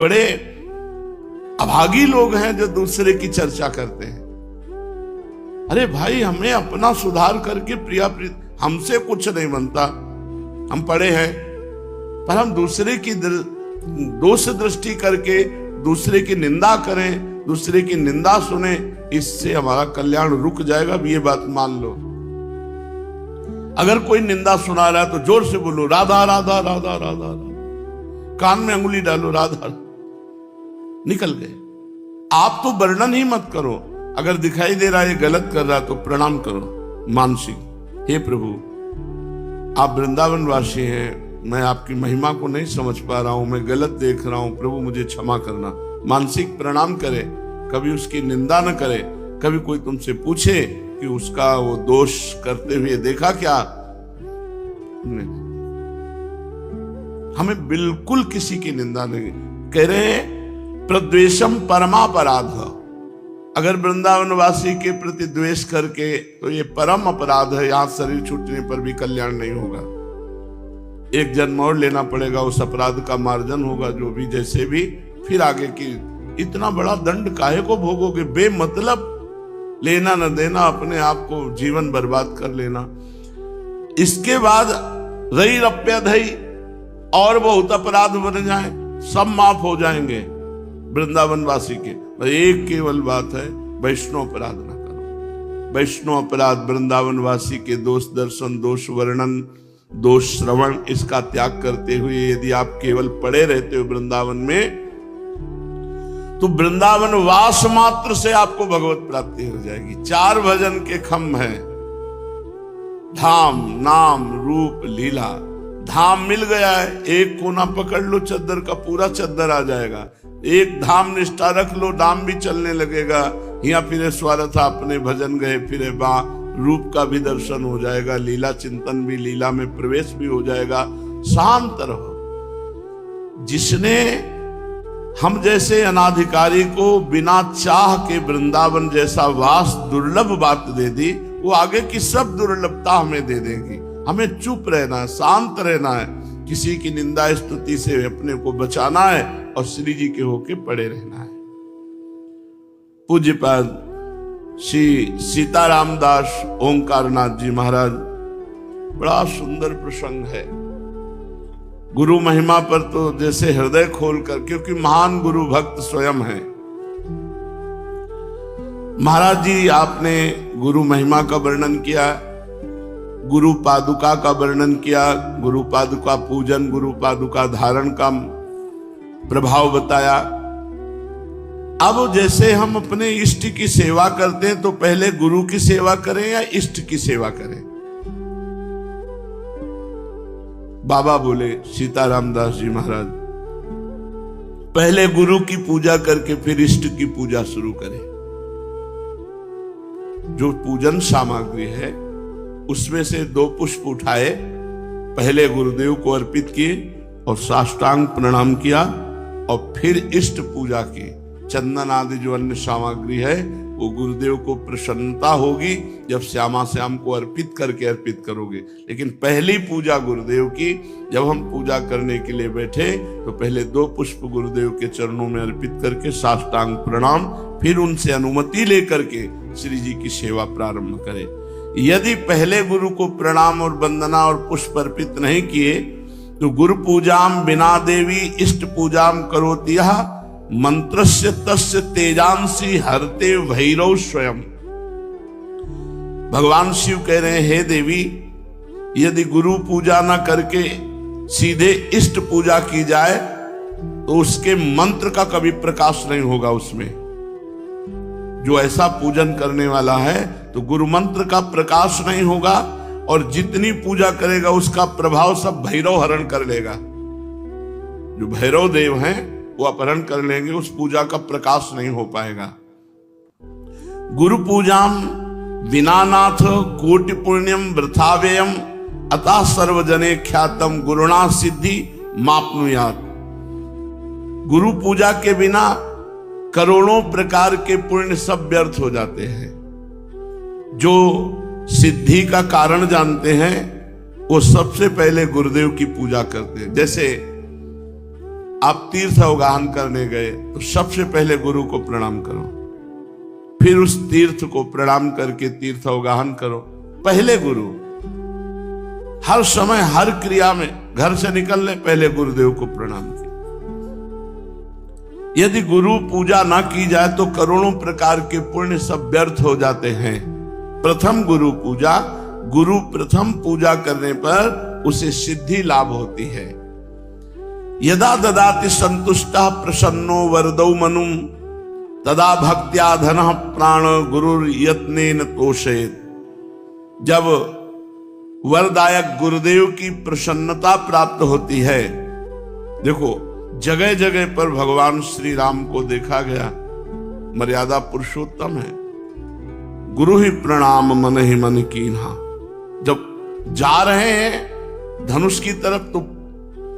बड़े अभागी लोग हैं जो दूसरे की चर्चा करते हैं। अरे भाई, हमें अपना सुधार करके हमसे कुछ नहीं बनता, हम पढ़े हैं, पर हम दूसरे की दोष दृष्टि करके दूसरे की निंदा करें, दूसरे की निंदा सुने, इससे हमारा कल्याण रुक जाएगा। ये बात मान लो। अगर कोई निंदा सुना रहा है तो जोर से बोलो राधा राधा राधा राधा राधा, कान में अंगुली डालो राधा, निकल गए। आप तो वर्णन ही मत करो। अगर दिखाई दे रहा है ये गलत कर रहा है तो प्रणाम करो मानसिक, हे प्रभु आप वृंदावन वासी हैं, मैं आपकी महिमा को नहीं समझ पा रहा हूं, मैं गलत देख रहा हूं, प्रभु मुझे क्षमा करना। मानसिक प्रणाम करे, कभी उसकी निंदा न करे। कभी कोई तुमसे पूछे कि उसका वो दोष करते हुए देखा क्या, नहीं, हमें बिल्कुल किसी की निंदा नहीं। कह रहे हैं प्रद्वेषम परमापराध। अगर वृंदावन वासी के प्रति द्वेष करके तो ये परम अपराध है, यहां शरीर छूटने पर भी कल्याण नहीं होगा। एक जन्म और लेना पड़ेगा, उस अपराध का मार्जन होगा, जो भी जैसे भी। फिर आगे की इतना बड़ा दंड काहे को भोगोगे, बेमतलब लेना न देना, अपने आप को जीवन बर्बाद कर लेना। इसके बाद रई रप्यधई और बहुत अपराध बन जाए, सब माफ हो जाएंगे वृंदावन वासी के। एक केवल बात है, वैष्णव अपराध ना करो। वैष्णव अपराध वृंदावन वासी के दोष दर्शन, दोष वर्णन, दोष श्रवण, इसका त्याग करते हुए यदि आप केवल पड़े रहते हो वृंदावन में, तो वृंदावन वास मात्र से आपको भगवत प्राप्ति हो जाएगी। 4 भजन के खम्भ हैं, धाम नाम रूप लीला। धाम मिल गया है, एक कोना पकड़ लो चद्दर का, पूरा चद्दर आ जाएगा। एक धाम निष्ठा रख लो, नाम भी चलने लगेगा। यहाँ फिरे स्वार्थ अपने भजन गए फिरे बा, रूप का भी दर्शन हो जाएगा, लीला चिंतन भी, लीला में प्रवेश भी हो जाएगा। शांत रहो। जिसने हम जैसे अनाधिकारी को बिना चाह के वृंदावन जैसा वास दुर्लभ बात दे दी, वो आगे की सब दुर्लभता हमें दे देगी। हमें चुप रहना है, शांत रहना है, किसी की निंदा स्तुति से अपने को बचाना है और श्री जी के होके पड़े रहना है। पूज्यपाद श्री सीताराम दास ओंकारनाथ जी महाराज, बड़ा सुंदर प्रसंग है। गुरु महिमा पर तो जैसे हृदय खोलकर, क्योंकि महान गुरु भक्त स्वयं है। महाराज जी आपने गुरु महिमा का वर्णन किया, गुरु पादुका का वर्णन किया, गुरु पादुका पूजन, गुरु पादुका धारण का प्रभाव बताया। अब जैसे हम अपने इष्ट की सेवा करते हैं तो पहले गुरु की सेवा करें या इष्ट की सेवा करें? बाबा बोले सीताराम दास जी महाराज, पहले गुरु की पूजा करके फिर इष्ट की पूजा शुरू करें। जो पूजन सामग्री है उसमें से 2 पुष्प उठाए, पहले गुरुदेव को अर्पित किए और साष्टांग प्रणाम किया और फिर इष्ट पूजा की। चंदन आदि जो अन्य सामग्री है वो गुरुदेव को प्रसन्नता होगी जब श्यामा श्याम को अर्पित करोगे। लेकिन पहली पूजा गुरुदेव की। जब हम पूजा करने के लिए बैठे तो पहले 2 पुष्प गुरुदेव के चरणों में अर्पित करके साष्टांग प्रणाम, फिर उनसे अनुमति लेकर के श्री जी की सेवा प्रारंभ करें। यदि पहले गुरु को प्रणाम और वंदना और पुष्प अर्पित नहीं किए तो गुरु पूजाम बिना देवी इष्ट पूजाम करोति यः मंत्रस्य तस्य तेजांसी हरते भैरव स्वयं। भगवान शिव कह रहे हैं, हे देवी, यदि गुरु पूजा ना करके सीधे इष्ट पूजा की जाए तो उसके मंत्र का कभी प्रकाश नहीं होगा उसमें। जो ऐसा पूजन करने वाला है तो गुरु मंत्र का प्रकाश नहीं होगा और जितनी पूजा करेगा उसका प्रभाव सब भैरव हरण कर लेगा। जो भैरव देव हैं वो अपहरण कर लेंगे, उस पूजा का प्रकाश नहीं हो पाएगा। गुरु पूजाम विनानाथ कोटि पुण्यम वृथाव्ययम अतः सर्वजने ख्यातम गुरुणा सिद्धि मापनुयात। गुरु पूजा के बिना करोड़ों प्रकार के पुण्य सब व्यर्थ हो जाते हैं। जो सिद्धि का कारण जानते हैं वो सबसे पहले गुरुदेव की पूजा करते हैं। जैसे आप तीर्थ अवगाहन करने गए तो सबसे पहले गुरु को प्रणाम करो, फिर उस तीर्थ को प्रणाम करके तीर्थ अवगाहन करो। पहले गुरु, हर समय हर क्रिया में, घर से निकलने पहले गुरुदेव को प्रणाम किया। यदि गुरु पूजा ना की जाए तो करोड़ों प्रकार के पुण्य सब व्यर्थ हो जाते हैं। प्रथम गुरु पूजा, गुरु प्रथम पूजा करने पर उसे सिद्धि लाभ होती है। यदा ददाति संतुष्टः प्रसन्नो वरदौ मनुम तदा भक्त्या धनः प्राण गुरुर यत्नेन तोषेत। जब वरदायक गुरुदेव की प्रसन्नता प्राप्त होती है, देखो जगह जगह पर भगवान श्री राम को देखा गया, मर्यादा पुरुषोत्तम है। गुरु ही प्रणाम मन ही मन कीन्हा। जब जा रहे हैं धनुष की तरफ तो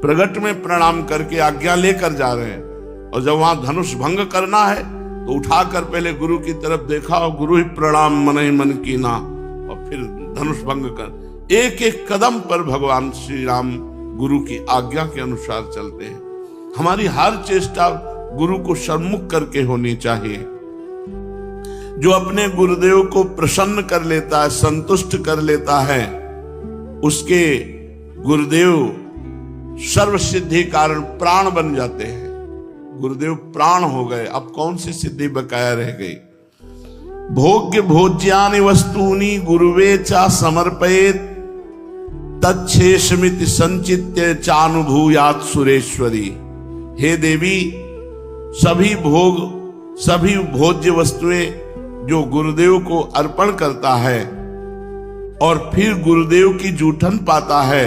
प्रगट में प्रणाम करके आज्ञा लेकर जा रहे हैं, और जब वहां धनुष भंग करना है तो उठाकर पहले गुरु की तरफ देखा और गुरु ही प्रणाम मन ही मन कीन्हा, और फिर धनुष भंग कर एक एक कदम पर भगवान श्री राम गुरु की आज्ञा के अनुसार चलते हैं। हमारी हर चेष्टा गुरु को सम्मुख करके होनी चाहिए। जो अपने गुरुदेव को प्रसन्न कर लेता है, संतुष्ट कर लेता है, उसके गुरुदेव सर्व सिद्धि कारण प्राण बन जाते हैं। गुरुदेव प्राण हो गए, अब कौन सी सिद्धि बकाया रह गई। भोग्य भोज्यानि वस्तूनि गुरुवे चा समर्पयेत तच्छेषमिति संचित्य चानुभूयात् सुरेश्वरी। हे देवी, सभी भोग, सभी भोज्य वस्तुएं जो गुरुदेव को अर्पण करता है और फिर गुरुदेव की जूठन पाता है,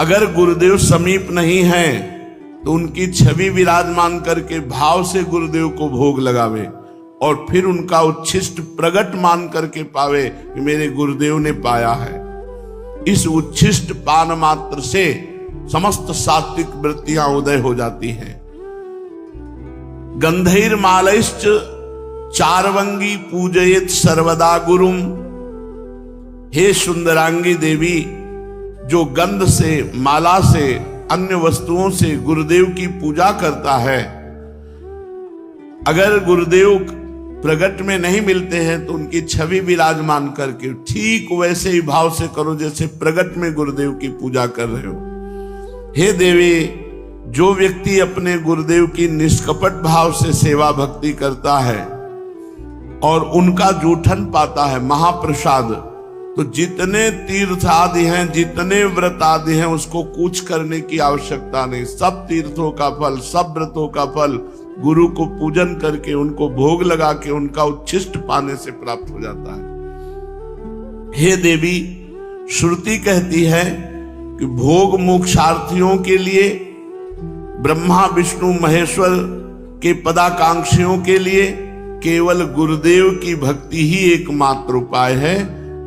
अगर गुरुदेव समीप नहीं है तो उनकी छवि विराजमान करके भाव से गुरुदेव को भोग लगावे और फिर उनका उच्छिष्ट प्रगट मान करके पावे कि मेरे गुरुदेव ने पाया है। इस उच्छिष्ट पान मात्र से समस्त सात्विक वृत्तियां उदय हो जाती हैं। गंधैर मालैश्च चारवंगी पूजयेत सर्वदा गुरुम। हे सुंदरांगी देवी, जो गंध से, माला से, अन्य वस्तुओं से गुरुदेव की पूजा करता है, अगर गुरुदेव प्रगट में नहीं मिलते हैं तो उनकी छवि विराजमान करके ठीक वैसे ही भाव से करो जैसे प्रगट में गुरुदेव की पूजा कर रहे हो। हे देवी, जो व्यक्ति अपने गुरुदेव की निष्कपट भाव से सेवा भक्ति करता है और उनका जूठन पाता है, महाप्रसाद, तो जितने तीर्थ आदि हैं, जितने व्रत आदि हैं, उसको कुछ करने की आवश्यकता नहीं। सब तीर्थों का फल, सब व्रतों का फल गुरु को पूजन करके, उनको भोग लगा के, उनका उच्छिष्ट पाने से प्राप्त हो जाता है। हे देवी, श्रुति कहती है कि भोग मोक्षार्थियों के लिए, ब्रह्मा विष्णु महेश्वर के पदाकांक्षियों के लिए केवल गुरुदेव की भक्ति ही एकमात्र उपाय है,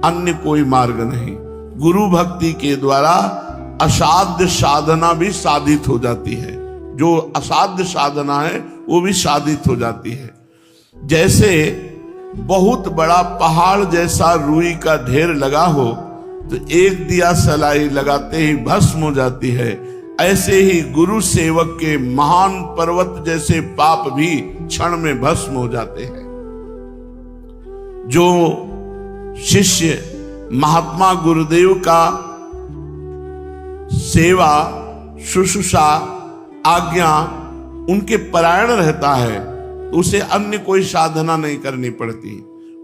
अन्य कोई मार्ग नहीं। गुरु भक्ति के द्वारा असाध्य साधना भी साधित हो जाती है। जो असाध्य साधना है वो भी साधित हो जाती है। जैसे बहुत बड़ा पहाड़ जैसा रुई का ढेर लगा हो तो एक दिया सलाई लगाते ही भस्म हो जाती है, ऐसे ही गुरु सेवक के महान पर्वत जैसे पाप भी क्षण में भस्म हो जाते हैं। जो शिष्य महात्मा गुरुदेव का सेवा, शुश्रूषा, आज्ञा उनके परायण रहता है, उसे अन्य कोई साधना नहीं करनी पड़ती।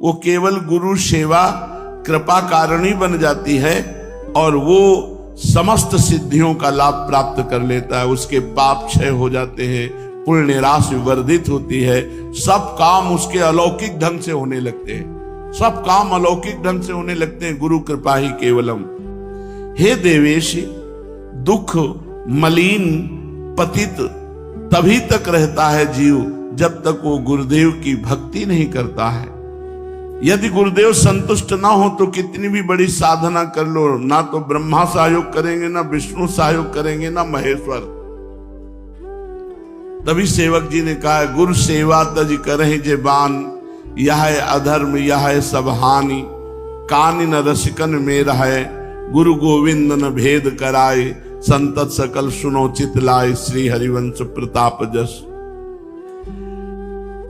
वो केवल गुरु सेवा कृपा कारणी बन जाती है और वो समस्त सिद्धियों का लाभ प्राप्त कर लेता है। उसके पाप क्षय हो जाते हैं, पुण्य राशि वर्धित होती है, सब काम उसके अलौकिक ढंग से होने लगते हैं। सब काम अलौकिक ढंग से होने लगते हैं, गुरु कृपा ही केवलम। हे देवेश, दुख मलिन पतित तभी तक रहता है जीव जब तक वो गुरुदेव की भक्ति नहीं करता है। यदि गुरुदेव संतुष्ट ना हो तो कितनी भी बड़ी साधना कर लो, ना तो ब्रह्मा सहयोग करेंगे, ना विष्णु सहयोग करेंगे, ना महेश्वर। तभी सेवक जी ने कहा, गुरु सेवा तज करहि जे बान, यह है अधर्म यह है सब हानि, कानि न रसिकन में रहे, गुरु गोविंद न भेद कराए, संतत सकल सुनो चित लाए, श्री हरिवंश प्रताप जस।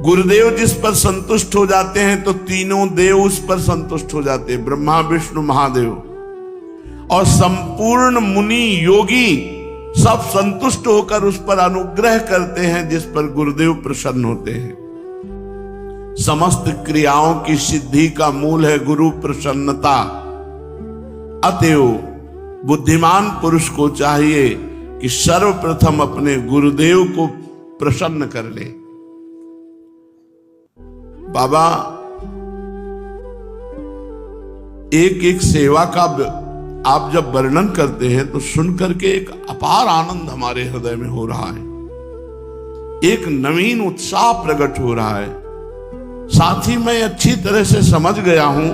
गुरुदेव जिस पर संतुष्ट हो जाते हैं तो तीनों देव उस पर संतुष्ट हो जाते हैं, ब्रह्मा विष्णु महादेव, और संपूर्ण मुनि योगी सब संतुष्ट होकर उस पर अनुग्रह करते हैं जिस पर गुरुदेव प्रसन्न होते हैं। समस्त क्रियाओं की सिद्धि का मूल है गुरु प्रसन्नता। अतएव बुद्धिमान पुरुष को चाहिए कि सर्वप्रथम अपने गुरुदेव को प्रसन्न कर ले। बाबा एक एक सेवा का आप जब वर्णन करते हैं तो सुनकर के एक अपार आनंद हमारे हृदय में हो रहा है, एक नवीन उत्साह प्रकट हो रहा है। साथ ही मैं अच्छी तरह से समझ गया हूं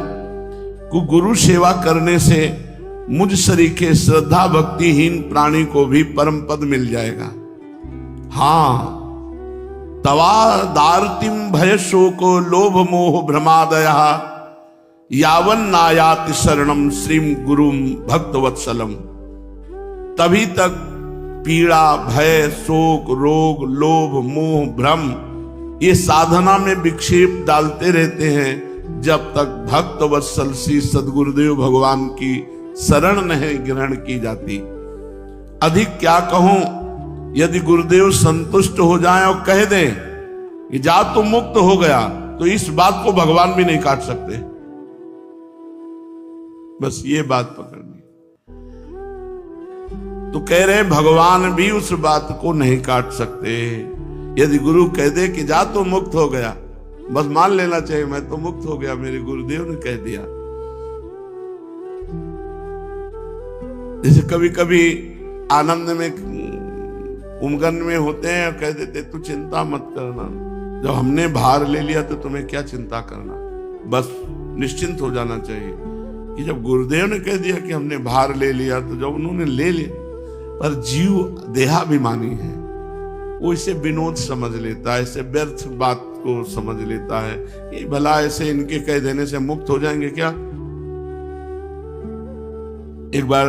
कि गुरु सेवा करने से मुझ सरीखे श्रद्धा भक्तिहीन प्राणी को भी परम पद मिल जाएगा। हाँ, तवा दार्तिम भय शोको लोभ मोह भ्रमादया यावन नायाति शरणम श्रीम गुरुम भक्तवत्सलम। तभी तक पीड़ा, भय, शोक, रोग, लोभ, मोह, भ्रम ये साधना में विक्षेप डालते रहते हैं जब तक भक्तवत्सल श्री सद्गुरुदेव भगवान की शरण नहीं ग्रहण की जाती। अधिक क्या कहूं, यदि गुरुदेव संतुष्ट हो जाएं और कह दें कि जा तो मुक्त हो गया, तो इस बात को भगवान भी नहीं काट सकते। बस ये बात पकड़नी। तो कह रहे भगवान भी उस बात को नहीं काट सकते। यदि गुरु कह दे कि जा तो मुक्त हो गया, बस मान लेना चाहिए मैं तो मुक्त हो गया, मेरे गुरुदेव ने कह दिया। जैसे कभी कभी आनंद में उमगन में होते हैं और कह देते तू चिंता मत करना, जब हमने भार ले लिया तो तुम्हें क्या चिंता करना, बस निश्चिंत हो जाना चाहिए। कि जब गुरुदेव ने कह दिया कि हमने भार ले लिया, तो जब उन्होंने ले लिया, पर जीव देहाभिमानी है, वो इसे विनोद समझ लेता है, इसे व्यर्थ बात को समझ लेता है। ये भला ऐसे इनके कह देने से मुक्त हो जाएंगे क्या। एक बार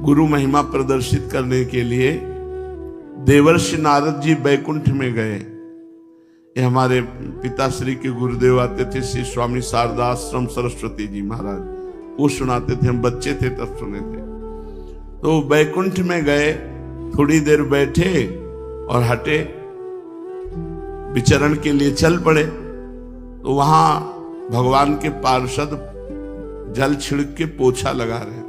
गुरु महिमा प्रदर्शित करने के लिए देवर्षि नारद जी बैकुंठ में गए। ये हमारे पिताश्री के गुरुदेव आते थे, श्री स्वामी शारदाश्रम सरस्वती जी महाराज, वो सुनाते थे, हम बच्चे थे तब सुने थे। तो बैकुंठ में गए, थोड़ी देर बैठे और हटे, विचरण के लिए चल पड़े। तो वहां भगवान के पार्षद जल छिड़क के पोछा लगा रहे थे।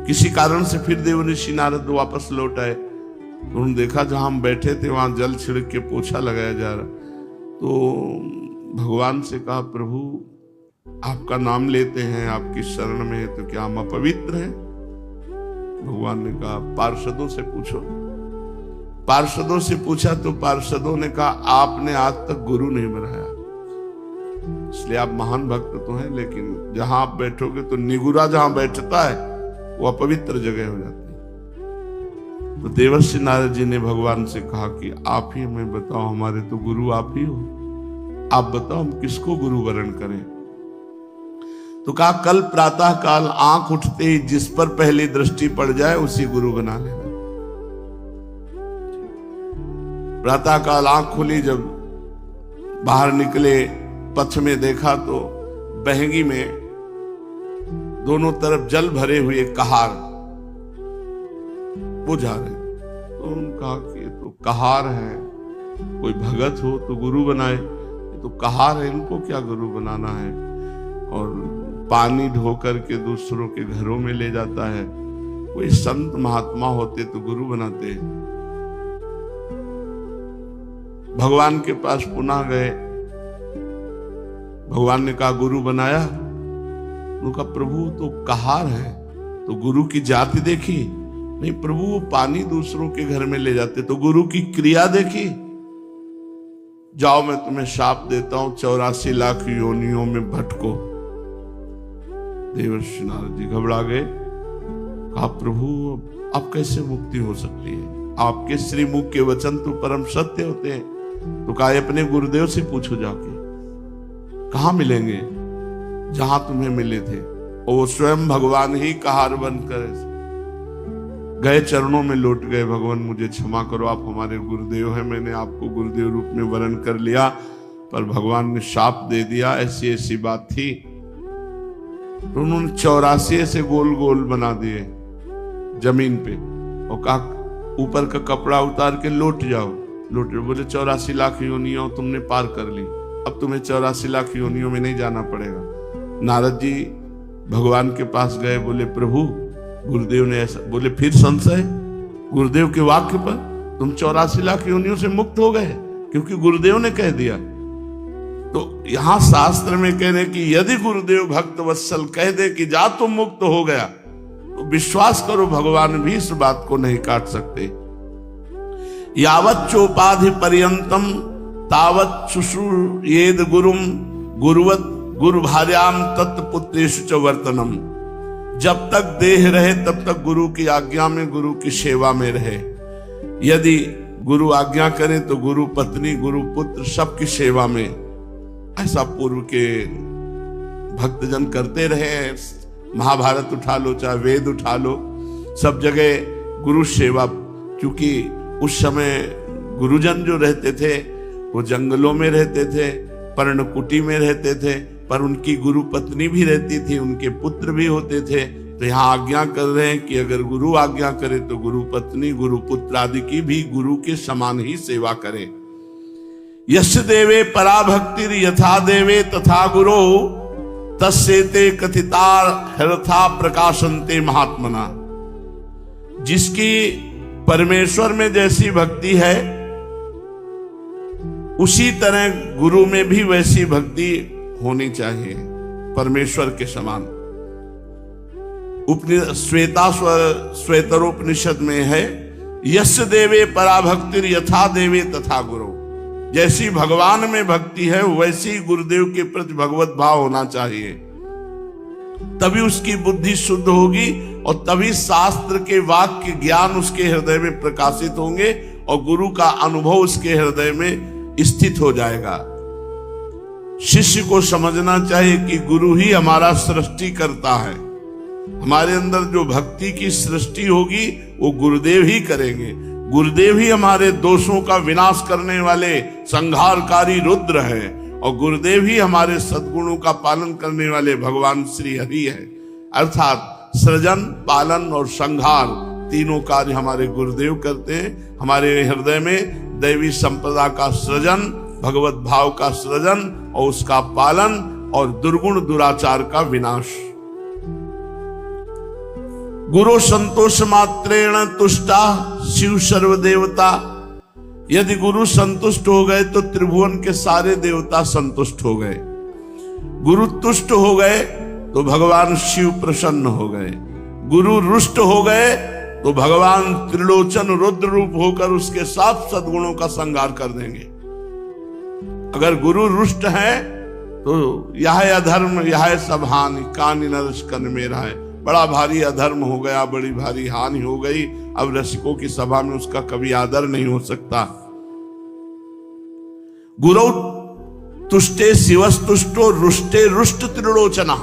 किसी कारण से फिर देवर्षि नारद वापस लौट आए, तो उन्होंने देखा जहां हम बैठे थे वहां जल छिड़क के पोछा लगाया जा रहा। तो भगवान से कहा, प्रभु आपका नाम लेते हैं, आपकी शरण में है, तो क्या हम अपवित्र हैं? भगवान ने कहा पार्षदों से पूछो। पार्षदों से पूछा तो पार्षदों ने कहा आपने आज तक गुरु नहीं बनाया, इसलिए आप महान भक्त तो हैं, लेकिन जहां आप बैठोगे तो निगुरा जहां बैठता है वो अपवित्र जगह हो जाती है। तो देवर्षि नारद जी ने भगवान से कहा कि आप ही हमें बताओ, हमारे तो गुरु आप ही हो, आप बताओ हम किसको गुरु वरण करें। तो कहा कल प्रातः काल आंख उठते ही जिस पर पहली दृष्टि पड़ जाए उसी गुरु बना लेना। प्रातः काल आंख खुली, जब बाहर निकले पथ में देखा तो बहंगी में दोनों तरफ जल भरे हुए कहार वो जा रहे। तो उन्होंने कहा कि तो कहार है, कोई भगत हो तो गुरु बनाए, तो कहार है, इनको क्या गुरु बनाना है। और पानी ढो करके दूसरों के घरों में ले जाता है, कोई संत महात्मा होते तो गुरु बनाते। भगवान के पास पुनः गए, भगवान ने कहा गुरु बनाया। उनका प्रभु तो कहार है, तो गुरु की जाति देखी? नहीं प्रभु, वो पानी दूसरों के घर में ले जाते, तो गुरु की क्रिया देखी? जाओ मैं तुम्हें शाप देता हूं, 84 लाख योनियों में भटको। देवर्षि नारद जी घबरा गए, कहा प्रभु अब कैसे मुक्ति हो सकती है, आपके श्रीमुख के वचन तो परम सत्य होते हैं। तो कहा अपने गुरुदेव से पूछो जाके, कहां मिलेंगे? जहां तुम्हें मिले थे, और वो स्वयं भगवान ही कहार बनकर गए चरणों में लौट गए, भगवान मुझे क्षमा करो, आप हमारे गुरुदेव हैं, मैंने आपको गुरुदेव रूप में वरण कर लिया, पर भगवान ने शाप दे दिया, ऐसी ऐसी बात थी। तो उन्होंने 84 ऐसे गोल गोल बना दिए जमीन पे और कहा ऊपर का कपड़ा उतार के लौट जाओ। बोले 84 लाख योनियों तुमने पार कर ली, अब तुम्हें 84 लाख योनियों में नहीं जाना पड़ेगा। नारद जी भगवान के पास गए, बोले प्रभु गुरुदेव ने ऐसा बोले, फिर संशय गुरुदेव के वाक्य पर, तुम 84 लाख योनियों से मुक्त हो गए क्योंकि गुरुदेव ने कह दिया। तो यहां शास्त्र में कह रहे कि यदि गुरुदेव भक्त वत्सल कह दे कि जा तुम मुक्त हो गया, तो विश्वास करो भगवान भी इस बात को नहीं काट सकते। यावत् चोपाधि पर्यंतम तावत् शुश्रूयेद गुरुम गुरुवत गुरु भार्याम तत्पुत्रेषु च वर्तनम। जब तक देह रहे तब तक गुरु की आज्ञा में, गुरु की सेवा में रहे। यदि गुरु आज्ञा करे तो गुरु पत्नी, गुरु पुत्र सबकी सेवा में, ऐसा पूर्व के भक्तजन करते रहे। महाभारत उठा लो, चाहे वेद उठा लो, सब जगह गुरु सेवा। क्योंकि उस समय गुरुजन जो रहते थे वो जंगलों में रहते थे, पर्णकुटी में रहते थे, पर उनकी गुरु पत्नी भी रहती थी, उनके पुत्र भी होते थे। तो यहाँ आज्ञा कर रहे हैं कि अगर गुरु आज्ञा करे तो गुरु पत्नी, गुरु पुत्र आदि की भी गुरु के समान ही सेवा करें। यश देवे पराभक्तिर यथा देवे तथा गुरो तस्सेते कथिता हरथा प्रकाशन्ते महात्मना। जिसकी परमेश्वर में जैसी भक्ति है उसी तरह गुरु में भी वैसी भक्ति होनी चाहिए, परमेश्वर के समान। श्वेतरोपनिषद में है, यश देवे पराभक्तिर यथा देवे तथा गुरु। जैसी भगवान में भक्ति है वैसी गुरुदेव के प्रति भगवत भाव होना चाहिए, तभी उसकी बुद्धि शुद्ध होगी और तभी शास्त्र के वाक्य ज्ञान उसके हृदय में प्रकाशित होंगे और गुरु का अनुभव उसके हृदय में स्थित हो जाएगा। शिष्य को समझना चाहिए कि गुरु ही हमारा सृष्टि करता है। हमारे अंदर जो भक्ति की सृष्टि होगी वो गुरुदेव ही करेंगे। गुरुदेव ही हमारे दोषों का विनाश करने वाले संहारकारी रुद्र है और गुरुदेव ही हमारे सद्गुणों का पालन करने वाले भगवान श्री हरि है। अर्थात सृजन, पालन और संहार तीनों कार्य हमारे गुरुदेव करते हैं। हमारे हृदय में दैवी संपदा का सृजन, भगवत भाव का सृजन और उसका पालन और दुर्गुण दुराचार का विनाश। गुरु संतोष मात्रेण तुष्टा शिव सर्वदेवता। यदि गुरु संतुष्ट हो गए तो त्रिभुवन के सारे देवता संतुष्ट हो गए। गुरु तुष्ट हो गए तो भगवान शिव प्रसन्न हो गए। गुरु रुष्ट हो गए तो भगवान त्रिलोचन रुद्र रूप होकर उसके साथ सद्गुणों का संहार कर देंगे। अगर गुरु रुष्ट है तो यह अधर्म यह सब हानि कानि नरस कन मेरा है। बड़ा भारी अधर्म हो गया, बड़ी भारी हानि हो गई। अब रसिकों की सभा में उसका कभी आदर नहीं हो सकता। गुरु तुष्टे शिवस्तुष्टो रुष्टे रुष्ट त्रिलोचना।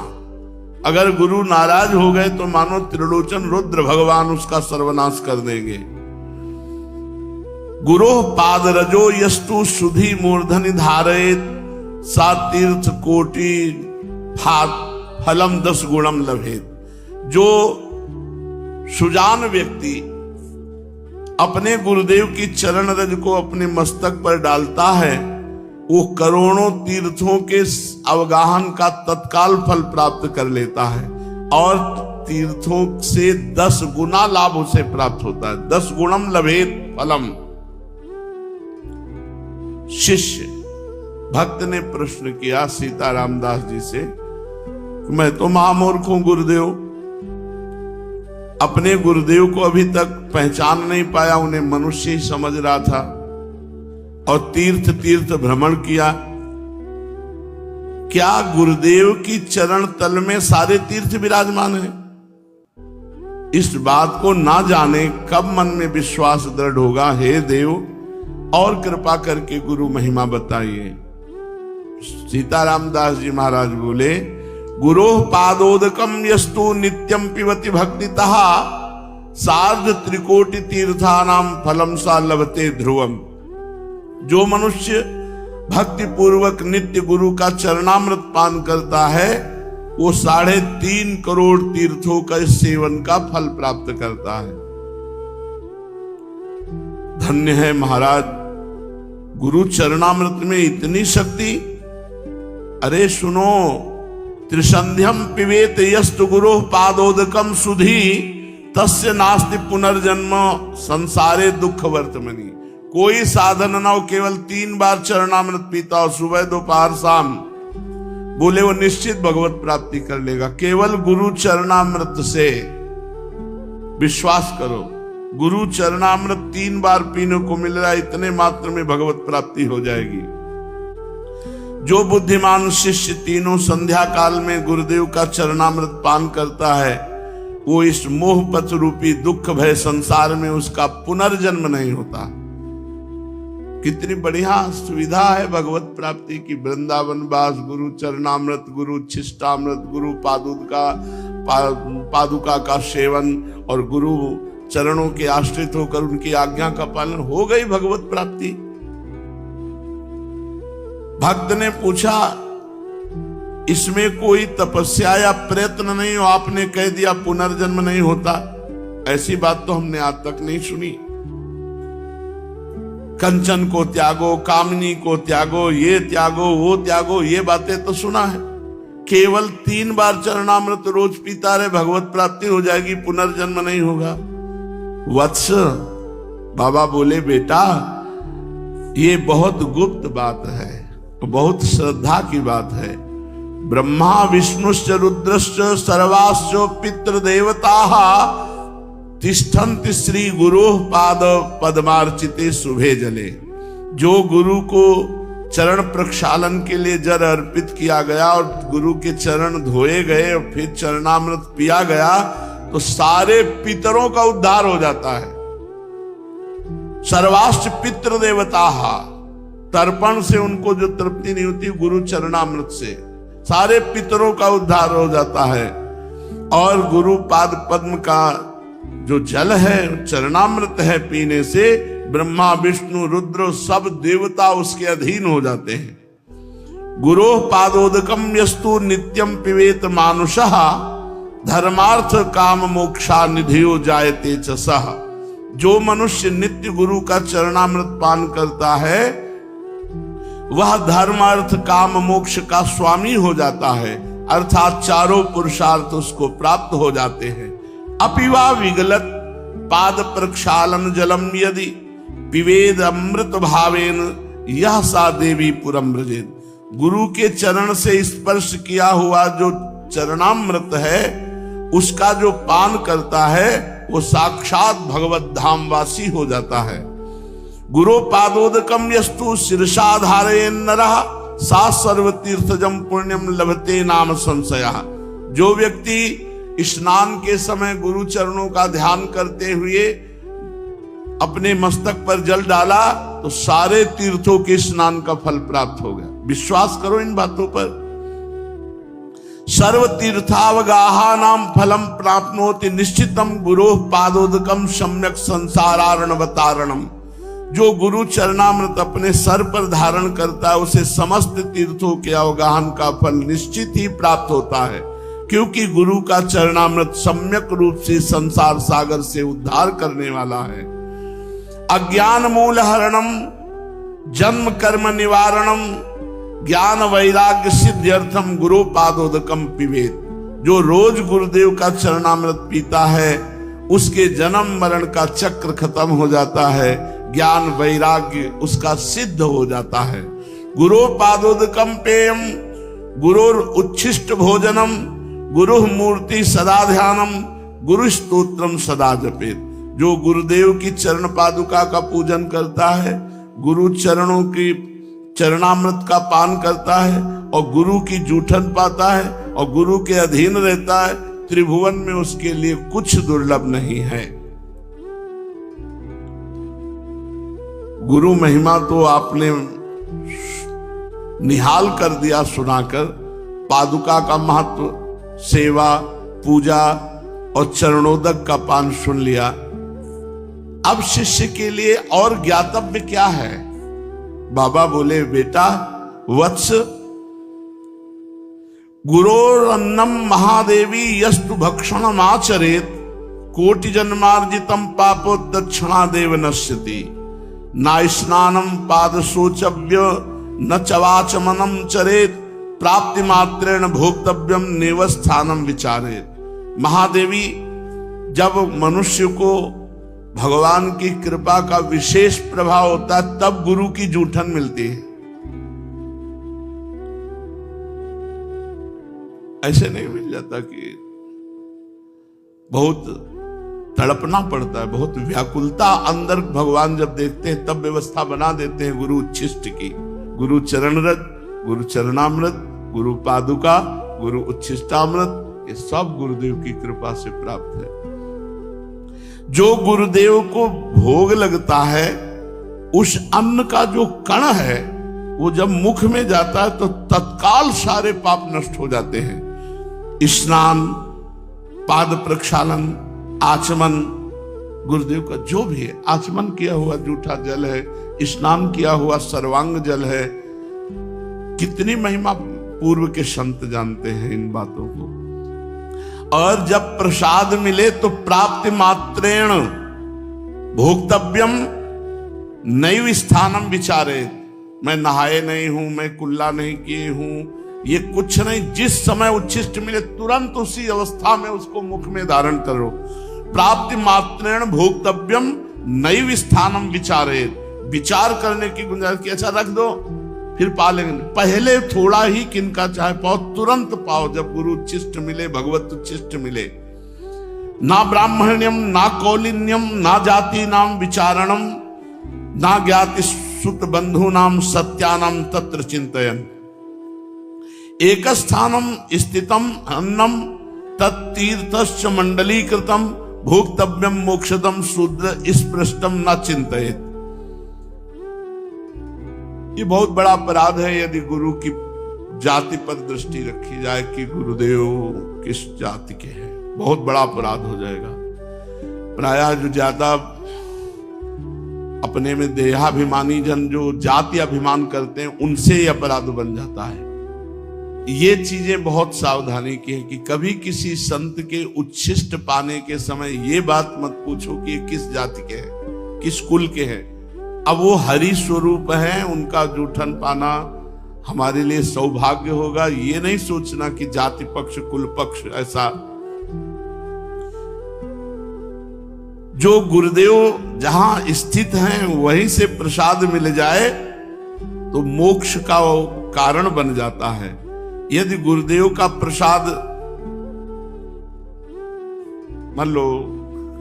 अगर गुरु नाराज हो गए तो मानो त्रिलोचन रुद्र भगवान उसका सर्वनाश कर देंगे। गुरो पादरजो यस्तु सुधि मूर्धनि धारयेत सा तीर्थ कोटि फलम 10 गुणम लभेत। जो सुजान व्यक्ति अपने गुरुदेव की चरण रज को अपने मस्तक पर डालता है वो करोड़ों तीर्थों के अवगाहन का तत्काल फल प्राप्त कर लेता है और तीर्थों से 10 गुना लाभ उसे प्राप्त होता है। 10 गुणम लभेत फलम। शिष्य भक्त ने प्रश्न किया सीताराम दास जी से, मैं तो महामूर्ख हूं गुरुदेव, अपने गुरुदेव को अभी तक पहचान नहीं पाया, उन्हें मनुष्य ही समझ रहा था और तीर्थ तीर्थ भ्रमण किया। क्या गुरुदेव की चरण तल में सारे तीर्थ विराजमान हैं? इस बात को ना जाने कब मन में विश्वास दृढ़ होगा। हे देव और कृपा करके गुरु महिमा बताइए। सीताराम दास जी महाराज बोले, गुरो पादोदकम यस्तु नित्यम पिबति भक्तितः सार्ध त्रिकोटि तीर्थानाम फलम सा लभते ध्रुवम। जो मनुष्य भक्ति पूर्वक नित्य गुरु का चरणामृत पान करता है वो 3.5 करोड़ तीर्थों का सेवन का फल प्राप्त करता है। धन्य है महाराज, गुरु चरणामृत में इतनी शक्ति। अरे सुनो, त्रिसंध्यम पिबेत यस्तु गुरु पादोदकम सुधी तस्य नास्ति पुनर्जन्म संसारे दुख वर्तमनि। कोई साधन ना हो, केवल 3 बार चरणामृत पीता हो, सुबह दोपहर शाम, बोले वो निश्चित भगवत प्राप्ति कर लेगा। केवल गुरु चरणामृत से, विश्वास करो, गुरु चरणामृत 3 बार पीने को मिल रहा है, इतने मात्र में भगवत प्राप्ति हो जाएगी। जो बुद्धिमान शिष्य तीनों संध्या काल में गुरुदेव का चरणामृत पान करता है वो इस मोह पथ रूपी दुख भय संसार में उसका पुनर्जन्म नहीं होता। कितनी बढ़िया सुविधा है भगवत प्राप्ति की। वृंदावन वास, गुरु चरणामृत, गुरु छिष्टामृत, गुरु पादुका का सेवन और गुरु चरणों के आश्रित होकर उनकी आज्ञा का पालन, हो गई भगवत प्राप्ति। भक्त ने पूछा इसमें कोई तपस्या या प्रयत्न नहीं हो, आपने कह दिया पुनर्जन्म नहीं होता। ऐसी बात तो हमने आज तक नहीं सुनी। कंचन को त्यागो, कामनी को त्यागो, ये त्यागो वो त्यागो, ये बातें तो सुना है। केवल 3 बार चरणामृत रोज पीता रहे, भगवत प्राप्ति हो जाएगी, पुनर्जन्म नहीं होगा। वत्स, बाबा बोले बेटा ये बहुत गुप्त बात है, बहुत श्रद्धा की बात है। ब्रह्मा विष्णुश्च रुद्रश्च सर्वाश्च पितृ देवताः तिष्ठन्ति श्री गुरु पाद पद्मार्चिते शुभे जले। जो गुरु को चरण प्रक्षालन के लिए जल अर्पित किया गया और गुरु के चरण धोए गए और फिर चरणामृत पिया गया तो सारे पितरों का उद्धार हो जाता है। सर्वाश्च पितृ देवताः, तर्पण से उनको जो तृप्ति नहीं होती, गुरु चरणामृत से सारे पितरों का उद्धार हो जाता है। और गुरु पाद पद्म का जो जल है, चरणामृत है, पीने से ब्रह्मा विष्णु रुद्र सब देवता उसके अधीन हो जाते हैं। गुरो पादोदकम यस्तु नित्यम पिबेत मानुषः धर्मार्थ काम मोक्षा निधियो जायते च सः। जो मनुष्य नित्य गुरु का चरणामृत पान करता है वह धर्म अर्थ काम मोक्ष का स्वामी हो जाता है, अर्थात चारों पुरुषार्थ उसको प्राप्त हो जाते हैं। अपिवा विगलत पाद प्रक्षालन जलम यदि पिवेद अमृत भावेन यह सा देवी पुरम ब्रजेत। गुरु के चरण से स्पर्श किया हुआ जो चरणामृत है उसका जो पान करता है वो साक्षात भगवत धाम वासी हो जाता है। गुरु पादोदकम यस्तु शीर्षा धारयेन नरः सा सर्व तीर्थजम पुण्यम लभते नाम संशयः। जो व्यक्ति स्नान के समय गुरु चरणों का ध्यान करते हुए अपने मस्तक पर जल डाला तो सारे तीर्थों के स्नान का फल प्राप्त हो गया। विश्वास करो इन बातों पर। सर्व तीर्थावगाहा नाम फलम प्राप्नोति निश्चितम गुरु पादोदकम सम्यक संसारार्णवतारणम। जो गुरु चरणामृत अपने सर पर धारण करता है उसे समस्त तीर्थों के अवगाहन का फल निश्चित ही प्राप्त होता है, क्योंकि गुरु का चरणामृत सम्यक रूप से संसार सागर से उद्धार करने वाला है। अज्ञान मूल हरणम जन्म कर्म निवारणम ज्ञान वैराग्य सिद्ध्यर्थम गुरु पादोदकम पिबेत। जो रोज गुरुदेव का चरणामृत पीता है उसके जन्म मरण का चक्र खत्म हो जाता है, ज्ञान वैराग्य उसका सिद्ध हो जाता है। गुरु पादोदकम पेयम गुरुर उच्छिष्ट भोजनम गुरु मूर्ति सदा ध्यानम गुरु स्तोत्रम सदा जपेत। जो गुरुदेव की चरण पादुका का पूजन करता है, गुरु चरणों की चरणामृत का पान करता है और गुरु की जूठन पाता है और गुरु के अधीन रहता है, त्रिभुवन में उसके लिए कुछ दुर्लभ नहीं है। गुरु महिमा तो आपने निहाल कर दिया सुनाकर। पादुका का महत्व, सेवा, पूजा और चरणोदक का पान सुन लिया। अब शिष्य के लिए और ज्ञातव्य क्या है? बाबा बोले, बेटा वत्स, गुरोरन्नम महादेवी यस्तु भक्षणम आचरेत कोटि जन्मार्जितम पापो दक्षिणादेव नश्यति। ना स्नानम पाद शोचव्य न चवाचमनम चरेत प्राप्ति मात्रेण भोक्तव्यम नेवस्थानम विचारेत। महादेवी, जब मनुष्य को भगवान की कृपा का विशेष प्रभाव होता है तब गुरु की जूठन मिलती है, ऐसे नहीं मिल जाता कि बहुत तड़पना पड़ता है, बहुत व्याकुलता अंदर भगवान जब देखते हैं तब व्यवस्था बना देते हैं गुरु उच्छिष्ट की। गुरु चरण रज, गुरु चरणामृत, गुरु पादुका, गुरु उच्छिष्टामृत, ये सब गुरुदेव की कृपा से प्राप्त है। जो गुरुदेव को भोग लगता है उस अन्न का जो कण है वो जब मुख में जाता है तो तत्काल सारे पाप नष्ट हो जाते हैं। स्नान, पाद प्रक्षालन, आचमन, गुरुदेव का जो भी है, आचमन किया हुआ जूठा जल है, स्नान किया हुआ सर्वांग जल है। कितनी महिमा पूर्व के संत जानते हैं इन बातों को। और जब प्रसाद मिले तो प्राप्ति मात्रेण भोक्तव्यम नैव स्थानम विचारे। मैं नहाए नहीं हूं, मैं कुल्ला नहीं किए हूं, ये कुछ नहीं। जिस समय उच्छिष्ट मिले तुरंत उसी अवस्था में उसको मुख में धारण करो। प्राप्ति मात्रेण भोक्तव्यम नैव स्थानम विचारे। विचार करने की गुंजाइश की, अच्छा रख दो फिर पा लेंगे, पहले थोड़ा ही किनका चाहे पाओ, तुरंत पाओ जब गुरु उच्छिष्ट मिले, भगवत उच्छिष्ट मिले। ना ब्राह्मण्यम ना कौलिन्यम ना जाति नाम विचारणम ना ज्ञाति सुत बंधु नाम सत्यानाम तत्र चिंतयन। एक स्थानम स्थितम अन्नम तत्तीर्थश्च मंडलीकृतम भोक्तव्यम मोक्षदम शूद्र स्पृष्टम न चिंतयेत। ये बहुत बड़ा अपराध है यदि गुरु की जाति पर दृष्टि रखी जाए कि गुरुदेव किस जाति के हैं, बहुत बड़ा अपराध हो जाएगा। प्रायः जो ज्यादा अपने में देहाभिमानी जन जो जाति अभिमान करते हैं उनसे ही अपराध बन जाता है। ये चीजें बहुत सावधानी की है कि कभी किसी संत के उच्छिष्ट पाने के समय ये बात मत पूछो कि ये किस जाति के हैं, किस कुल के हैं। अब वो हरि स्वरूप हैं, उनका जूठन पाना हमारे लिए सौभाग्य होगा। ये नहीं सोचना कि जाति पक्ष कुल पक्ष ऐसा। जो गुरुदेव जहां स्थित हैं वहीं से प्रसाद मिल जाए तो मोक्ष का वो कारण बन जाता है। यदि गुरुदेव का प्रसाद मान लो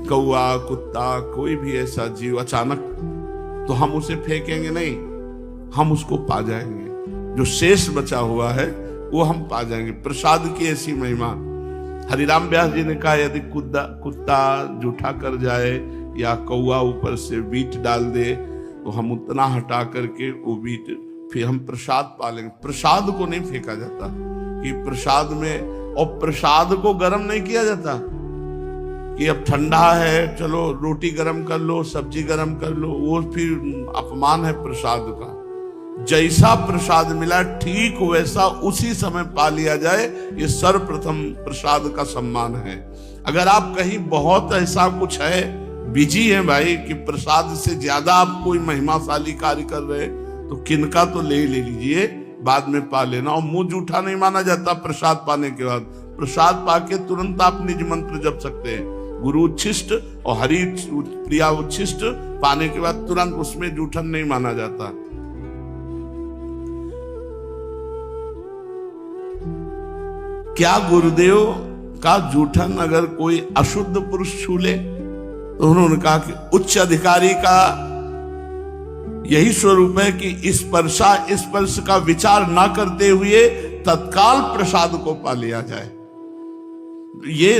कौआ कुत्ता कोई भी ऐसा जीव अचानक, तो हम उसे फेंकेंगे नहीं, हम उसको पा जाएंगे। जो शेष बचा हुआ है वो हम पा जाएंगे। प्रसाद की ऐसी महिमा। हरिराम व्यास जी ने कहा यदि कुत्ता जूठा कर जाए या कौआ ऊपर से बीट डाल दे तो हम उतना हटा करके वो बीट फिर हम प्रसाद पा लेंगे। प्रसाद को नहीं फेंका जाता कि प्रसाद में, और प्रसाद को गर्म नहीं किया जाता कि अब ठंडा है चलो रोटी गर्म कर लो, सब्जी गर्म कर लो, वो फिर अपमान है प्रसाद का। जैसा प्रसाद मिला ठीक वैसा उसी समय पा लिया जाए, ये सर्वप्रथम प्रसाद का सम्मान है। अगर आप कहीं बहुत ऐसा कुछ है, बिजी है भाई कि प्रसाद से ज्यादा आप कोई महिमाशाली कार्य कर रहे, तो किनका तो ले लीजिए, बाद में पा लेना। और मुंह जूठा नहीं माना जाता प्रसाद पाने के बाद। प्रसाद पाके तुरंत आप निज मंत्र जप सकते हैं। गुरु उच्छिष्ट और हरि प्रिया उच्छिष्ट पाने के बाद तुरंत उसमें जूठन नहीं माना जाता। क्या गुरुदेव का जूठन अगर कोई अशुद्ध पुरुष छू ले, तो उन्होंने कहा कि उच्च अधिकारी का यही स्वरूप है कि स्पर्श का विचार ना करते हुए तत्काल प्रसाद को पा लिया जाए। ये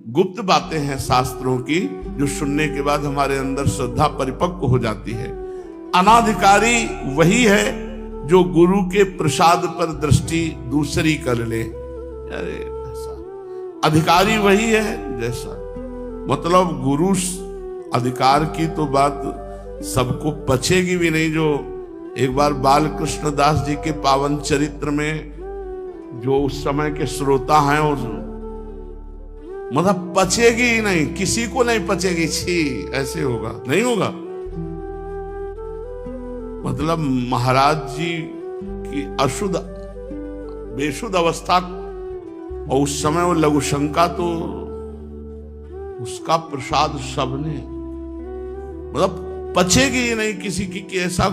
गुप्त बातें हैं शास्त्रों की, जो सुनने के बाद हमारे अंदर श्रद्धा परिपक्व हो जाती है। अनाधिकारी वही है जो गुरु के प्रसाद पर दृष्टि दूसरी कर ले। अरे अधिकारी वही है जैसा, मतलब गुरु अधिकार की तो बात सबको पचेगी भी नहीं। जो एक बार बाल कृष्ण दास जी के पावन चरित्र में जो उस समय के श्रोता हैं, उस मतलब पचेगी ही नहीं, किसी को नहीं पचेगी, छी ऐसे होगा, नहीं होगा। मतलब महाराज जी की अशुद्ध बेशुद्ध अवस्था, और उस समय वो लघु शंका, तो उसका प्रसाद सबने, मतलब पचेगी ही नहीं किसी की कि ऐसा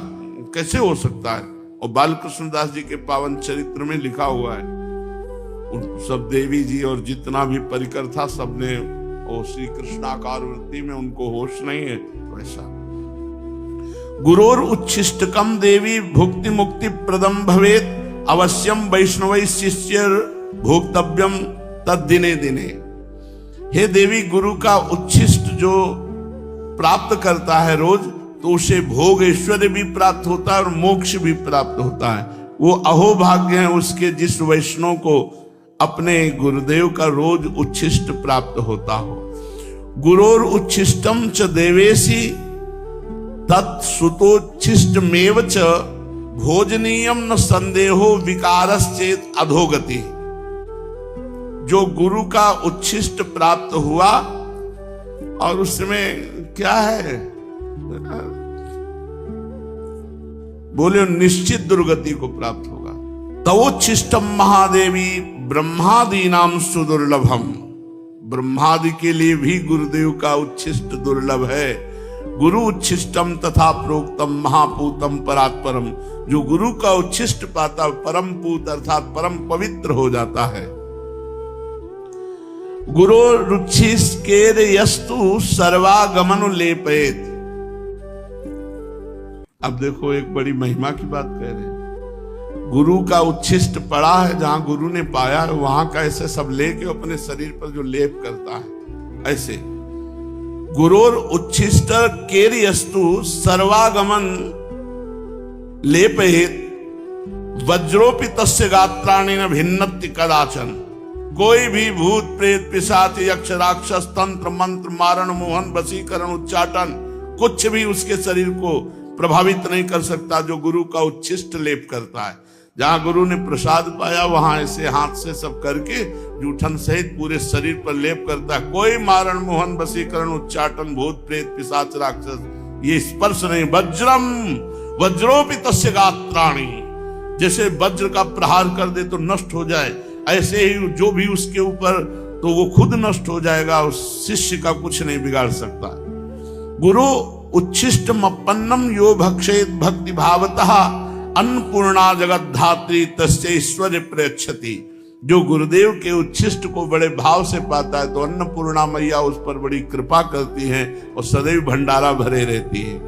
कैसे हो सकता है। और बालकृष्ण दास जी के पावन चरित्र में लिखा हुआ है, उन सब देवी जी और जितना भी परिकर था सबने, और श्री कृष्णाकार वृत्ति में उनको होश नहीं है वैसा। गुरोर उच्छिष्टकम देवी भुक्ति मुक्ति प्रदम भवेत अवश्यम वैष्णव शिष्य भोक्तव्यम तद दिने दिने। हे देवी, गुरु का उच्छिष्ट जो प्राप्त करता है रोज, तो उसे भोग ऐश्वर्य भी प्राप्त होता है और मोक्ष भी प्राप्त होता है। वो अहोभाग्य है उसके जिस वैष्णव को अपने गुरुदेव का रोज उच्छिष्ट प्राप्त होता हो। गुरोर उच्छिष्टम च देवेशी तत्सुतोच्छिष्टमेव च भोजनीयम न संदेहो विकारश्चेत अधोगति। जो गुरु का उच्छिष्ट प्राप्त हुआ और उसमें क्या है, बोले निश्चित दुर्गति को प्राप्त होगा। तवोच्छिष्टम महादेवी ब्रह्मादीनाम सुदुर्लभम। ब्रह्मादि के लिए भी गुरुदेव का उच्छिष्ट दुर्लभ है। गुरु उच्छिष्टम तथा प्रोक्तम महापूतम परात्परम। जो गुरु का उच्छिष्ट पाता परम पूत अर्थात परम पवित्र हो जाता है। गुरु रुचिस्केर यस्तु सर्वागमन लेपेत। अब देखो एक बड़ी महिमा की बात कह रहे हैं। गुरु का उच्छिष्ट पड़ा है, जहां गुरु ने पाया है वहां का ऐसे सब लेके अपने शरीर पर जो लेप करता है, ऐसे गुरोर उच्छिष्ट केर्यस्तु सर्वागमन लेपेत वज्रोपि तस्य गात्राणि न भिन्नति कदाचन। कोई भी भूत प्रेत पिशाच यक्ष राक्षस तंत्र मंत्र मारण मोहन वशीकरण उच्चाटन कुछ भी उसके शरीर को प्रभावित नहीं कर सकता जो गुरु का उच्छिष्ट लेप करता है। जहां गुरु ने प्रसाद पाया वहां ऐसे हाथ से सब करके जूठन सहित पूरे शरीर पर लेप करता है। कोई मारण मोहन वशीकरण उच्चाटन भूत प्रेत पिशाच राक्षस ये स्पर्श नहीं। वज्रम वज्रोपि तस्य गात्राणि। जैसे वज्र का प्रहार कर दे तो नष्ट हो जाए, ऐसे ही जो भी उसके ऊपर तो वो खुद नष्ट हो जाएगा। उस शिष्य का कुछ नहीं बिगाड़ सकता। गुरु उच्छिष्टम अपन्नम यो भक्षेत भक्ति भावतः अन्नपूर्णा जगत धात्री तस्य ऐश्वर्य प्रयच्छति। जो गुरुदेव के उच्छिष्ट को बड़े भाव से पाता है तो अन्नपूर्णा मैया उस पर बड़ी कृपा करती है और सदैव भंडारा भरे रहती है।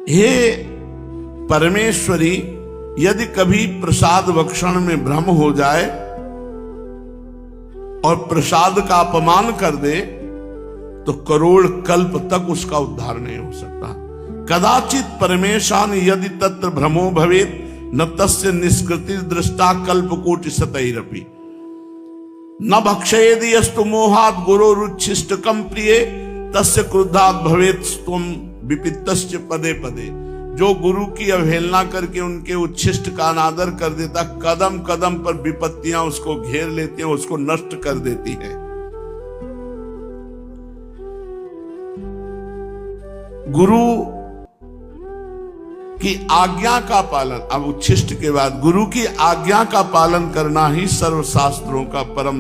हे परमेश्वरी, यदि कभी प्रसाद भक्षण में भ्रम हो जाए और प्रसाद का अपमान कर दे तो करोड़ कल्प तक उसका उद्धार नहीं हो सकता। कदाचित परमेशान यदि तत्र भ्रमो भवेत न तस्य निष्कृति दृष्टा कल्प कोटि सतैरपि। न भक्षयेदि यस्तु मोहात् गुरोरुच्छिष्टकम प्रिये तस्य क्रुद्धात् भवेत त्वं विपित्तस्य पदे पदे। जो गुरु की अवहेलना करके उनके उच्छिष्ट का अनादर कर देता, कदम कदम पर विपत्तियां उसको घेर लेती हैं, उसको नष्ट कर देती है। गुरु की आज्ञा का पालन, अब उच्छिष्ट के बाद गुरु की आज्ञा का पालन करना ही सर्वशास्त्रों का परम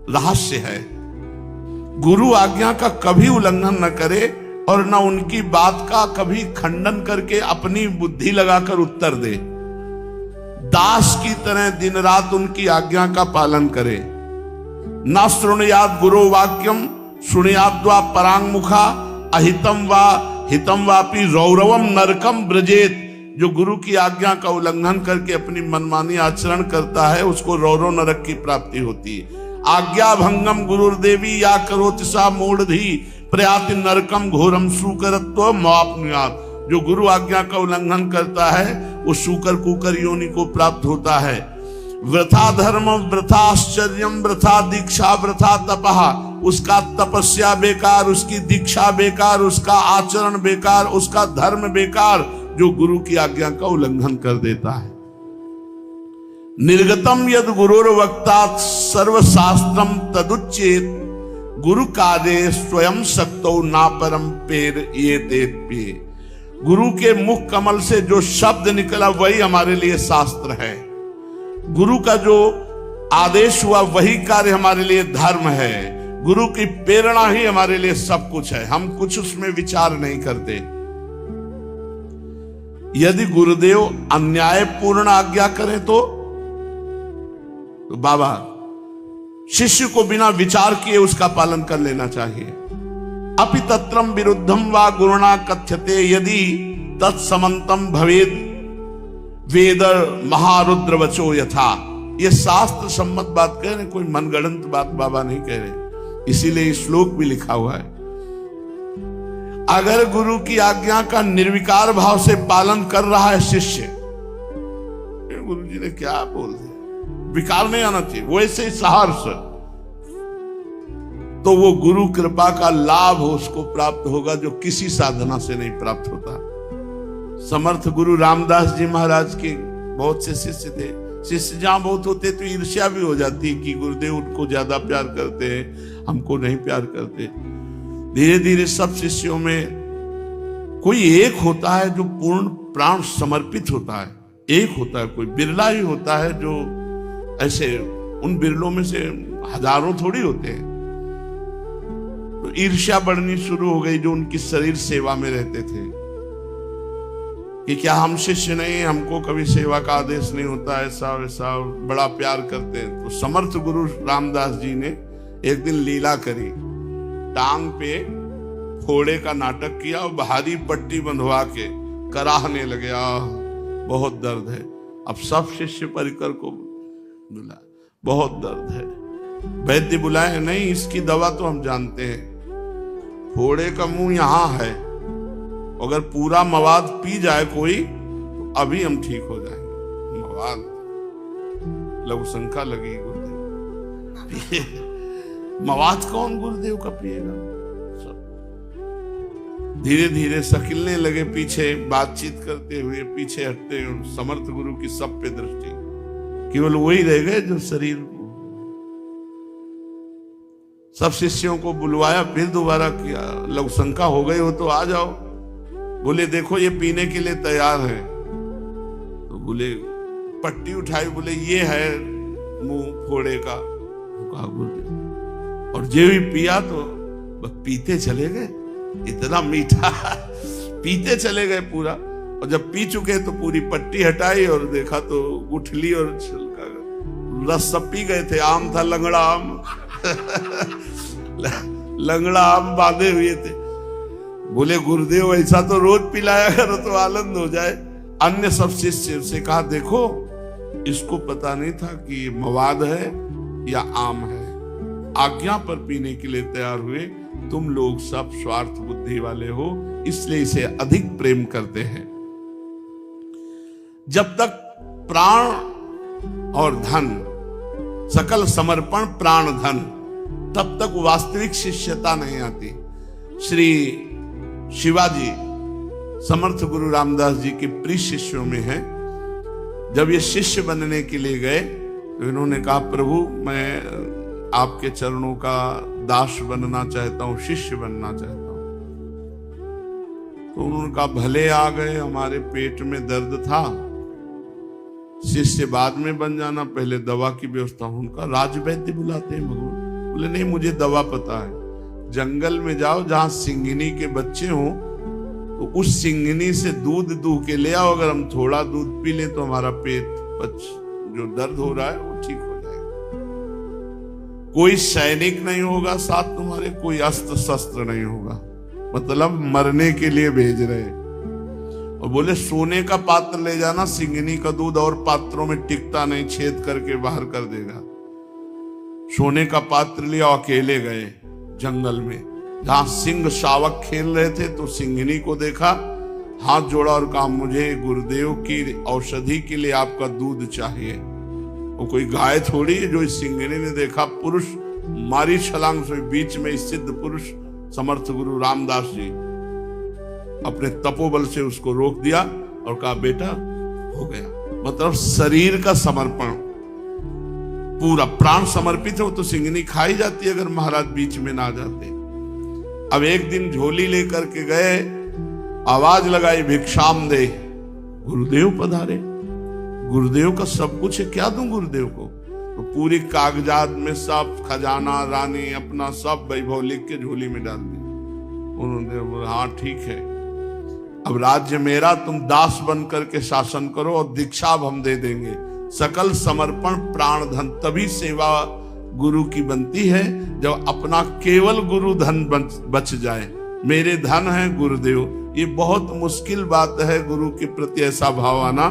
रहस्य है। गुरु आज्ञा का कभी उल्लंघन न करे और न उनकी बात का कभी खंडन करके अपनी बुद्धि लगाकर उत्तर दे। दास की तरह दिन रात उनकी आज्ञा का पालन करे। न शृणुयात् गुरो वाक्यम शृणुयाद्वा परांगमुखा अहितम वा हितम वापि रौरवम नरकम ब्रजेत। जो गुरु की आज्ञा का उल्लंघन करके अपनी मनमानी आचरण करता है उसको रौरव नरक की प्राप्ति होती है। आज्ञा भंगम गुरुर्देवी या करोति सा मूढ़धि प्रयाति नरकम घोरम सूकरत्व मापनुयात। जो गुरु आज्ञा का उल्लंघन करता है वो सूकर कुकर योनि को प्राप्त होता है। वृथा धर्म, वृथा आश्चर्यम, वृथा दीक्षा, वृथा तपः। उसका तपस्या बेकार, उसकी दीक्षा बेकार, उसका आचरण बेकार, उसका धर्म बेकार, जो गुरु की आज्ञा का उल्लंघन कर देता है। निर्गतम यद गुरुर्वक्ता सर्वशास्त्रम तदुच्चेत, गुरु कार्ये स्वयं शक्तो ना परम पेर ये तेत्पे। गुरु के मुख कमल से जो शब्द निकला वही हमारे लिए शास्त्र है। गुरु का जो आदेश हुआ वही कार्य हमारे लिए धर्म है। गुरु की प्रेरणा ही हमारे लिए सब कुछ है। हम कुछ उसमें विचार नहीं करते। यदि गुरुदेव अन्यायपूर्ण आज्ञा करें तो बाबा शिष्य को बिना विचार किए उसका पालन कर लेना चाहिए। अपि तत्रम विरुद्धम वा गुरुणा कथ्यते यदि तत्समंतम भवेद वेद महारुद्र वचो यथा। ये शास्त्र सम्मत बात कह रहे, कोई मनगढ़ंत बात बाबा नहीं कह रहे। इसीलिए श्लोक भी लिखा हुआ है। अगर गुरु की आज्ञा का निर्विकार भाव से पालन कर रहा है शिष्य, गुरु जी ने क्या बोल दिया, विकार नहीं आना चाहिए, वैसे ही सहर्ष, तो वो गुरु कृपा का लाभ उसको प्राप्त होगा जो किसी साधना से नहीं प्राप्त होता। समर्थ गुरु रामदास जी महाराज के बहुत से शिष्य थे। शिष्य जहां बहुत होते तो ईर्ष्या भी हो जाती कि गुरुदेव उनको ज्यादा प्यार करते हैं, हमको नहीं प्यार करते। धीरे धीरे सब शिष्यों में कोई एक होता है जो पूर्ण प्राण समर्पित होता है। एक होता है, कोई बिरला ही होता है जो ऐसे, उन बिरलों में से हजारों थोड़ी होते हैं। तो ईर्ष्या बढ़नी शुरू हो गई जो उनकी शरीर सेवा में रहते थे कि क्या हम शिष्य नहीं, हमको कभी सेवा का आदेश नहीं होता, ऐसा वैसा, बड़ा प्यार करते हैं। तो समर्थ गुरु रामदास जी ने एक दिन लीला करी, टांग पे फोड़े का नाटक किया और भारी पट्टी बंधवा के कराहने लगे, बहुत दर्द है। अब सब शिष्य परिकर को बुला, बहुत दर्द है। वैद्य बुलाए, नहीं इसकी दवा तो हम जानते हैं, फोड़े का मुंह यहां है, अगर पूरा मवाद पी जाए कोई तो अभी हम ठीक हो जाएंगे। मवाद, लघु शंका लगी गुरुदेव, मवाद कौन गुरुदेव का पिएगा। धीरे धीरे सकिलने लगे, पीछे बातचीत करते हुए पीछे हटते। समर्थ गुरु की सब पे दृष्टि, केवल वही रह गए जो शरीर। सब शिष्यों को बुलवाया, फिर दोबारा किया, लघु शंका हो गई हो तो आ जाओ। बोले देखो ये पीने के लिए तैयार है। तो बोले पट्टी उठाई, बोले ये है मुंह फोड़े का। कहा गुरुदेव, और जो भी पिया तो बस पीते चले गए, इतना मीठा पीते चले गए पूरा। और जब पी चुके तो पूरी पट्टी हटाई और देखा तो गुठली और छिलका रस सब पी गए थे। आम था लंगड़ा आम लंगड़ा आम बांधे हुए थे। बोले गुरुदेव ऐसा तो रोज पिलाया करो तो आनंद हो जाए। अन्य सब शिष्य से कहा देखो इसको पता नहीं था कि ये मवाद है या आम है, आज्ञा पर पीने के लिए तैयार हुए। तुम लोग सब स्वार्थ बुद्धि वाले हो, इसलिए इसे अधिक प्रेम करते हैं। जब तक प्राण और धन, सकल समर्पण प्राण धन, तब तक वास्तविक शिष्यता नहीं आती। श्री शिवाजी समर्थ गुरु रामदास जी के प्रिय शिष्यों में है। जब ये शिष्य बनने के लिए गए तो इन्होंने कहा प्रभु मैं आपके चरणों का दास बनना चाहता हूं, शिष्य बनना चाहता हूं। तो उन्होंने कहा भले आ गए, हमारे पेट में दर्द था, शिष्य बाद में बन जाना, पहले दवा की व्यवस्था। उनका राजवैद्य बुलाते हैं भगवान। बोले नहीं मुझे दवा पता है, जंगल में जाओ जहां सिंघनी के बच्चे हों तो उस सिंघनी से दूध दूह के ले आओ, अगर हम थोड़ा दूध पी लें तो हमारा पेट जो दर्द हो रहा है वो ठीक हो जाएगा। कोई सैनिक नहीं होगा साथ तुम्हारे, कोई अस्त्र शस्त्र नहीं होगा, मतलब मरने के लिए भेज रहे। और बोले सोने का पात्र ले जाना, सिंघनी का दूध और पात्रों में टिकता नहीं, छेद करके बाहर कर देगा। सोने का पात्र लिया, अकेले गए जंगल में जहां सिंह शावक खेल रहे थे। तो सिंघनी को देखा, हाथ जोड़ा और कहा मुझे गुरुदेव की औषधि के लिए आपका दूध चाहिए। वो कोई गाय थोड़ी है जो इस सिंघनी ने देखा पुरुष मारी छलांग से, बीच में सिद्ध पुरुष समर्थ गुरु रामदास जी अपने तपोबल से उसको रोक दिया और कहा बेटा हो गया। मतलब शरीर का समर्पण, पूरा प्राण समर्पित हो तो सिंघनी खाई जाती अगर महाराज बीच में ना जाते। अब एक दिन झोली लेकर के गए, आवाज लगाई भिक्षाम दे, गुरुदेव पधारे। गुरुदेव का सब कुछ है, क्या दूं गुरुदेव को? तो पूरी कागजात में सब खजाना रानी अपना सब वैभव लिख के झोली में डाल दिया। उन्होंने बोला हाँ ठीक है, अब राज्य मेरा, तुम दास बन करके शासन करो और दीक्षा अब हम दे देंगे। सकल समर्पण प्राण धन, तभी सेवा गुरु की बनती है जब अपना केवल गुरु धन बच जाए। मेरे धन है गुरुदेव, ये बहुत मुश्किल बात है गुरु के प्रति ऐसा भाव आना।